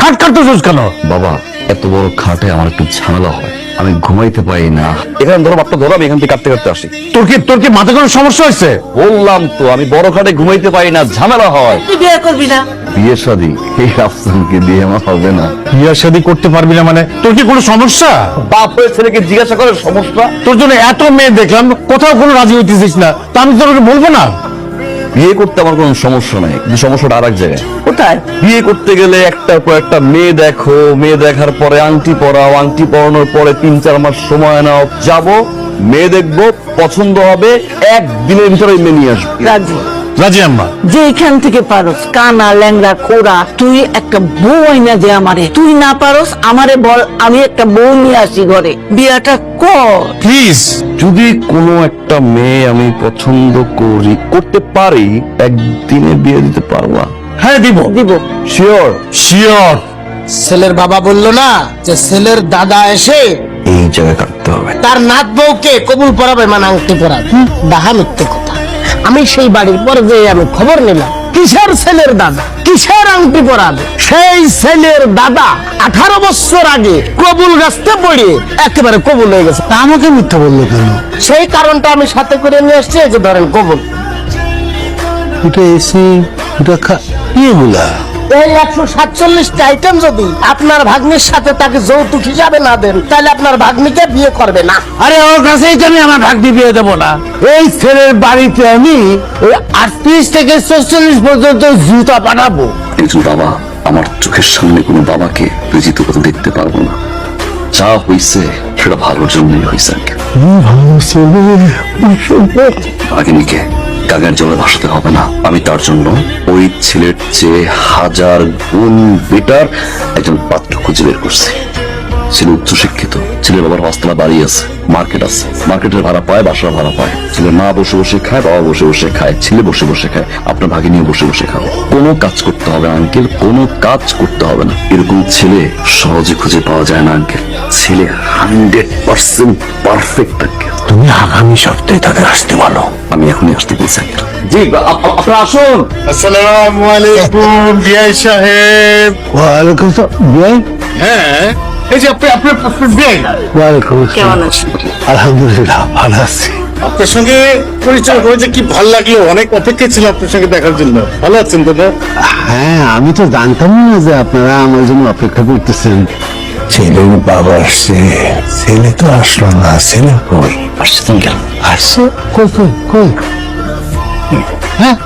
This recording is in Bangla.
খাট কাটতেছিস কেন? বাবা, এত বড় খাটে আমার একটু ঝামেলা হয়, আমি ঘুমাইতে পারি না। এখানে ধরো, বাপটা ধরো, আমি এখান থেকে কাটতে কাটতে আসি। তোর কি মাথা কোনো সমস্যা হয়েছে? বললাম তো, আমি বড় খাটে ঘুমাইতে পারি না, ঝামেলা হয়। তুই বিয়ে করবি না? বিয়ে শাদী এই আফসানকে দিয়ে আমার হবে না। বিয়ে শাদী করতে পারবি না মানে তোর কি কোনো সমস্যা? বাপ হয়ে ছেলেকে জিজ্ঞাসা করে সমস্যা। তোর জন্য এত মেয়ে দেখলাম, কোথাও কোনো রাজি হইতেছিস না, তা আমি তোকে বলবো না? বিয়ে করতে আমার কোনো সমস্যা নাই, কিন্তু সমস্যাটা আর এক জায়গায়। কোথায়? বিয়ে করতে গেলে একটার পর একটা মেয়ে দেখো, মেয়ে দেখার পরে আংটি পরাও, আংটি পরানোর পরে 3-4 মাস সময় নাও, যাবো মেয়ে দেখবো, পছন্দ হবে, একদিনের ভিতরে মেয়ে নিয়ে আসবো। রাজি? রাজি আম্মা। যে এখান থেকে পারস, কানা ল্যাংড়া খোড়া, তুই একটা বউ আইনা দে আমারে। তুই না পারস আমারে বল, আমি একটা বউ নিয়ে আসি ঘরে, বিয়াটা কর প্লিজ। যদি কোনো একটা মেয়ে আমি পছন্দ করতে পারি, একদিনে বিয়ে দিতে পারবা? হ্যাঁ দিব। দিব। শিওর? শিওর। ছেলের বাবা বললো না যে ছেলের দাদা এসে এই জায়গায় কাটতে হবে। তার নাত বউকে কবুল পরাবে, মানে আংটি পরাবে। ডাহা মিথ্যে কথা। আমি সেই বাড়ির পরে যে আমি খবর নিলাম, কিসের ছেলের দাদা, কিসের আংটি পরাবে? সেই ছেলের দাদা 18 বছর আগে কবুল গাছতে পড়ে একেবারে কবুল হয়ে গেছে। তা আমাকে মিথ্যা বললো কেন? সেই কারণটা আমি সাথে করে নিয়ে আসছি, এই যে ধরেন কবুল। এটা এসি, এটা এগুলা এই 147টা আইটেম যদি আপনার ভাগ্নির সাথে তাকে যৌতুক হিসাবে না দেন, তাহলে আপনার ভাগ্নিকে বিয়ে করবে না। আরে ওর কাছেই তো আমি আমার ভাগ্নি বিয়ে দেবো না। এই ছেলের বাড়িতে আমি ওই 38 থেকে 44 পর্যন্ত জুতা বানাবো। একজন বাবা, আমার চোখের সামনে কোনো বাবাকে বেজিত কথা দেখতে পারবো না। যা হইছে সেটা ভালোর জন্যই হয়েছে। আগে কাগের জলে ভাসাতে হবে না। আমি তার জন্য ওই ছেলের চেয়ে 1000 গুণ বেটার একজন পাত্র খুঁজে বের করছি। ছেলে উচ্চশিক্ষিত, ছেলের বাবার হস্তলা বাড়ি আছে, মার্কেট আছে, মার্কেটের ভাড়া পায়, বাসার ভাড়া পায়। ছেলে মা বসে বসে খায়, বাবা বসে বসে খায়, ছেলে বসে বসে খায়, আপনার ভাগিনীও বসে বসে খাবে। কোনো কাজ করতে হবে না আঙ্কেল, কোনো কাজ করতে হবে না। এরকম ছেলে সহজে খুঁজে পাওয়া যায় না আঙ্কেল। ছেলে 100% পারফেক্ট আঙ্কেল। তুমি আগামী সপ্তাহে তাদের আসতে বলো। আমি এখনই আসতে বলছি আঙ্কেল। জি আপনারা আসুন। আসসালামু আলাইকুম বিআই সাহেব। ওয়ালাইকুম আসসালাম। হ্যাঁ, এই যে আপনার বিয়ে না, ওয়ালাইকুম কেমন আছেন? আলহামদুলিল্লাহ ভালো আছি। আপনার সঙ্গে পরিচয় হয়েছে, কি ভালো লাগলো। অনেক অপেক্ষা ছিল আপনার সঙ্গে দেখার জন্য। ভালো আছেন তো? হ্যাঁ, আমি তো জানতাম না যে আপনারা আমার জন্য অপেক্ষা করতেছেন। ছেলের বাবা আসছে, ছেলে তো আসলো না। ছেলে কই? আসছে আঙ্কেল। আসছে? কই কই কই? হ্যাঁ